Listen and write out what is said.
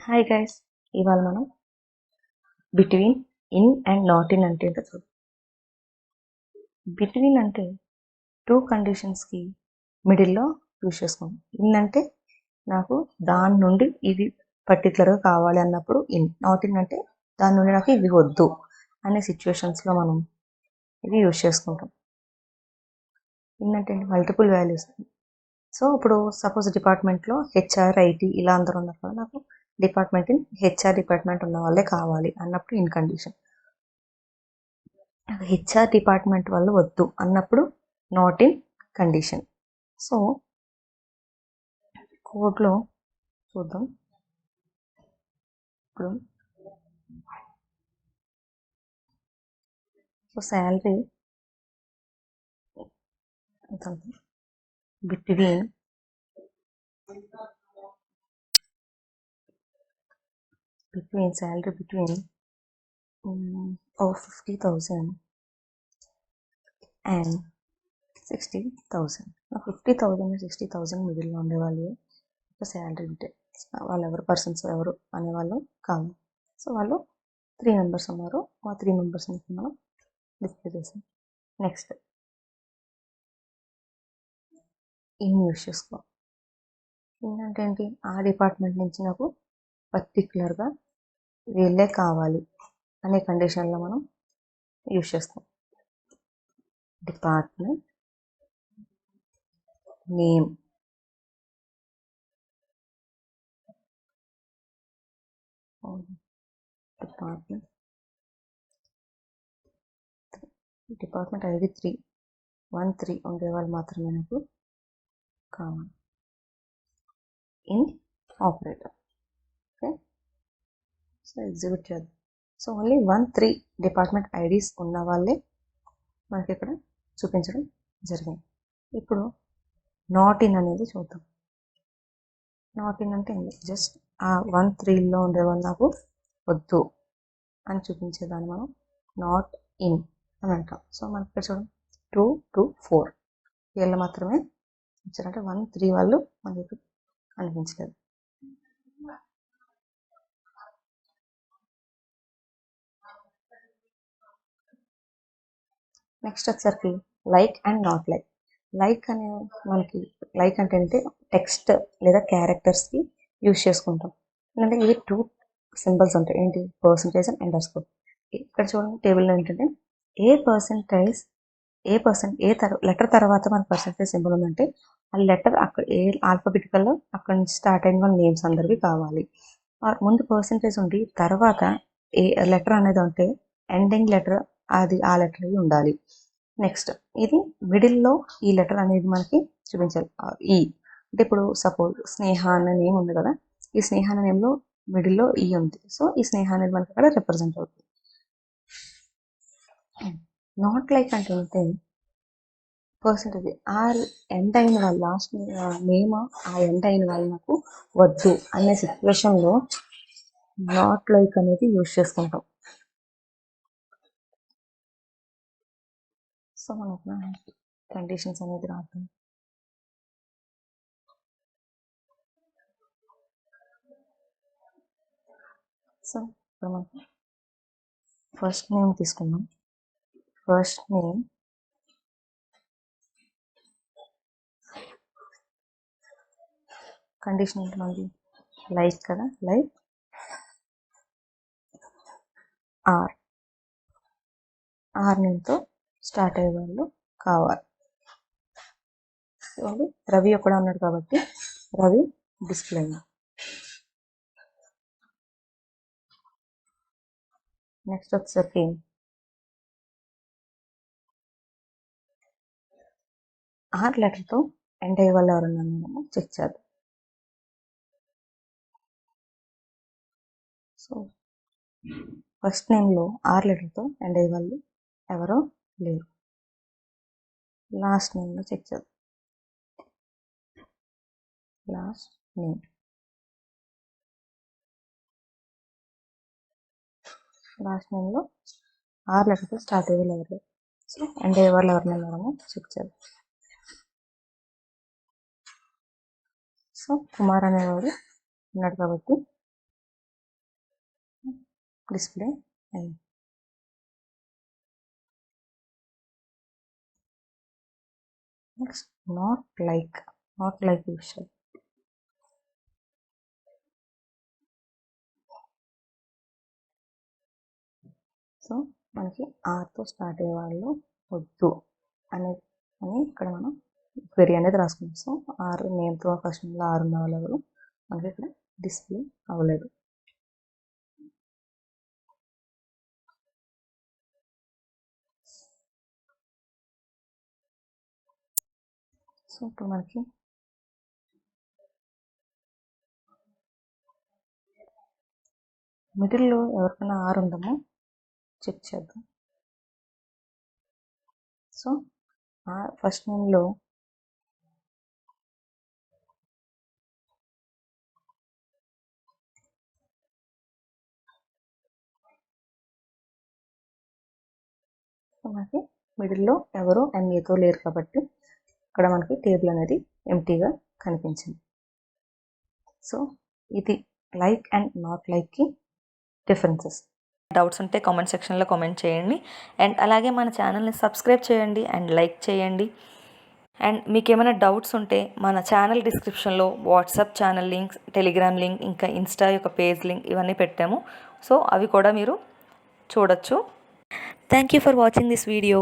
Hi guys, ఇవాళ మనం between in and not in అంటే ఏంటో చూద్దాం. బిట్వీన్ అంటే టూ కండిషన్స్కి మిడిల్లో యూజ్ చేసుకోండి. ఇన్ అంటే నాకు దాని నుండి ఇది పర్టికులర్గా కావాలి అన్నప్పుడు ఇన్. నాట్ ఇన్ అంటే దాని నుండి నాకు ఇది వద్దు అనే సిచ్యువేషన్స్లో మనం ఇది యూజ్ చేసుకుంటాం. ఇన్ అంటే మల్టిపుల్ వాల్యూస్. సో ఇప్పుడు సపోజ్ డిపార్ట్మెంట్లో హెచ్ఆర్, ఐటీ ఇలా అందరూ ఉన్నారు కదా, నాకు డిపార్ట్మెంట్ ఇన్ హెచ్ఆర్ డిపార్ట్మెంట్ ఉన్న వాళ్ళే కావాలి అన్నప్పుడు ఇన్ కండిషన్. హెచ్ఆర్ డిపార్ట్మెంట్ వాళ్ళు వద్దు అన్నప్పుడు నాట్ ఇన్ కండిషన్. సో కోడ్లో చూద్దాం. ఇప్పుడు so salary between salary between 50,000 and 60,000. 50,000 60,000 మిడిల్లో ఉండేవాళ్ళు శాలరీ ఉంటే వాళ్ళు ఎవరు పర్సన్స్ ఎవరు అనేవాళ్ళు కాదు. సో వాళ్ళు 3 మెంబర్స్ ఉన్నారు. ఆ 3 మెంబర్స్ని మనం డిస్ప్లే చేసాం. నెక్స్ట్ ఇన్ యూస్ చేసుకో. ఇన్ అంటే ఏంటి? ఆ డిపార్ట్మెంట్ నుంచి నాకు పర్టికులర్గా వీళ్ళే కావాలి అనే కండిషన్లో మనం యూస్ చేస్తాం. డిపార్ట్మెంట్ నేమ్, డిపార్ట్మెంట్ ఐడి 3 ఉండేవాళ్ళు మాత్రమే నాకు కావాలి. In operator. Okay, so execute చేద్దాం. సో ఓన్లీ 1 3 డిపార్ట్మెంట్ ఐడీస్ ఉన్న వాళ్ళే మనకి ఇక్కడ చూపించడం జరిగింది. ఇప్పుడు నాట్ ఇన్ అనేది చూద్దాం. నాట్ ఇన్ అంటే జస్ట్ ఆ 1 3లో ఉండేవాళ్ళు నాకు వద్దు అని చూపించేదాన్ని మనం నాట్ ఇన్ అని అంటాం. సో మనకి ఇక్కడ చూడండి 2 2 4 వీళ్ళు మాత్రమే ఇచ్చారంటే 1 3 వాళ్ళు మనకి అనిపించలేదు. నెక్స్ట్ వచ్చేసరికి like and not like. Like అనే మనకి లైక్ అంటే టెక్స్ట్ లేదా క్యారెక్టర్స్కి యూజ్ చేసుకుంటాం. ఎందుకంటే ఇవి 2 సింబల్స్ ఉంటాయి. ఏంటి? Percentage and underscore. ఇక్కడ చూడండి టేబుల్లో ఏంటంటే ఏ లెటర్ తర్వాత మన పర్సంటేజ్ సింబల్ ఉందంటే ఆ లెటర్ అక్కడ ఏ ఆల్ఫాబెటికల్లో అక్కడ నుంచి స్టార్ట్ అయిన వాళ్ళ నేమ్స్ అందరివి కావాలి. ముందు పర్సంటేజ్ ఉండి తర్వాత ఏ లెటర్ అనేది ఉంటే ఎండింగ్ లెటర్ అది ఆ లెటర్ అయి ఉండాలి. నెక్స్ట్ ఇది మిడిల్లో ఈ లెటర్ అనేది మనకి చూపించాలి. ఈ అంటే ఇప్పుడు సపోజ్ స్నేహ అనే నేమ్ ఉంది కదా, ఈ స్నేహ అనే నేమ్లో మిడిల్లో ఈ ఉంది. సో ఈ స్నేహ అనేది మనకి అక్కడ రిప్రజెంట్ అవుతుంది. నాట్ లైక్ అంటే పర్సంటేజ్ ఆ ఎండ్ అయిన వాళ్ళు లాస్ట్ నేమ్ ఆ ఎండ్ అయిన వాళ్ళు నాకు వద్దు అనే సిచ్యువేషన్లో నాట్ లైక్ అనేది యూజ్ చేసుకుంటాం. సో మనకు కండిషన్స్ అనేది రాస్తుంది. సో ఇప్పుడు మనం ఫస్ట్ నేమ్ తీసుకుందాం. ఫస్ట్ నేమ్ కండిషన్ ఏంటి మనది? లైక్ కదా, లైక్ ఆర్ నేమ్తో స్టార్ట్ అయ్యే వాళ్ళు కావాలి. రవి కూడా ఉన్నాడు కాబట్టి రవి డిస్ప్లే. నెక్స్ట్ వచ్చేసరికి ఆర్ లెటర్తో ఎండ్ అయ్యే వాళ్ళు ఎవరన్నా మనము చెక్ చేద్దాం. సో ఫస్ట్ నేమ్లో ఆర్ లెటర్తో ఎండ్ అయ్యే వాళ్ళు ఎవరో లేరు. లాస్ట్ నేమ్లో చెక్ చేద్దాం. లాస్ట్ నేమ్లో ఆర్ లెటర్తో స్టార్ట్ అయ్యే వాళ్ళు ఎవరు, సో ఎండ్ అయ్యే వాళ్ళు ఎవరిని ఉన్నారో చెక్ చేద్దాం. సో కుమార్ అనేవాడు ఉన్నాడు కాబట్టి డిస్ప్లే అయింది. నెక్స్ట్ నాట్ లైక్ విషయం. సో మనకి ఆర్తో స్టార్ట్ అయ్యే వాళ్ళు వద్దు అని ఇక్కడ మనం క్వెరీ అనేది రాసుకుంటాం. సో ఆర్ నేమ్తో ఫస్ట్ నేమ్లో ఆర్ ఉన్న వాళ్ళు ఎవరు మనకి ఇక్కడ డిస్ప్లే అవ్వలేదు. సో ఇప్పుడు మనకి మిడిల్లో ఎవరికైనా ఆర్ ఉందామో చెక్ చేద్దాం. సో ఫస్ట్ నేమ్లో మనకి మిడిల్లో ఎవరు ఎంఏతో లేరు కాబట్టి ఇక్కడ మనకి టేబుల్ అనేది ఎంటీగా కనిపించింది. సో ఇది లైక్ అండ్ నాట్ లైక్కి డిఫరెన్సెస్. డౌట్స్ ఉంటే కామెంట్ సెక్షన్లో కామెంట్ చేయండి. అండ్ అలాగే మన ఛానల్ని సబ్స్క్రైబ్ చేయండి అండ్ లైక్ చేయండి. అండ్ మీకు ఏమైనా డౌట్స్ ఉంటే మన ఛానల్ డిస్క్రిప్షన్లో WhatsApp channel link, Telegram link, ఇంకా ఇన్స్టా యొక్క పేజ్ లింక్ ఇవన్నీ పెట్టాము. సో అవి కూడా మీరు చూడొచ్చు. Thank you for watching this video.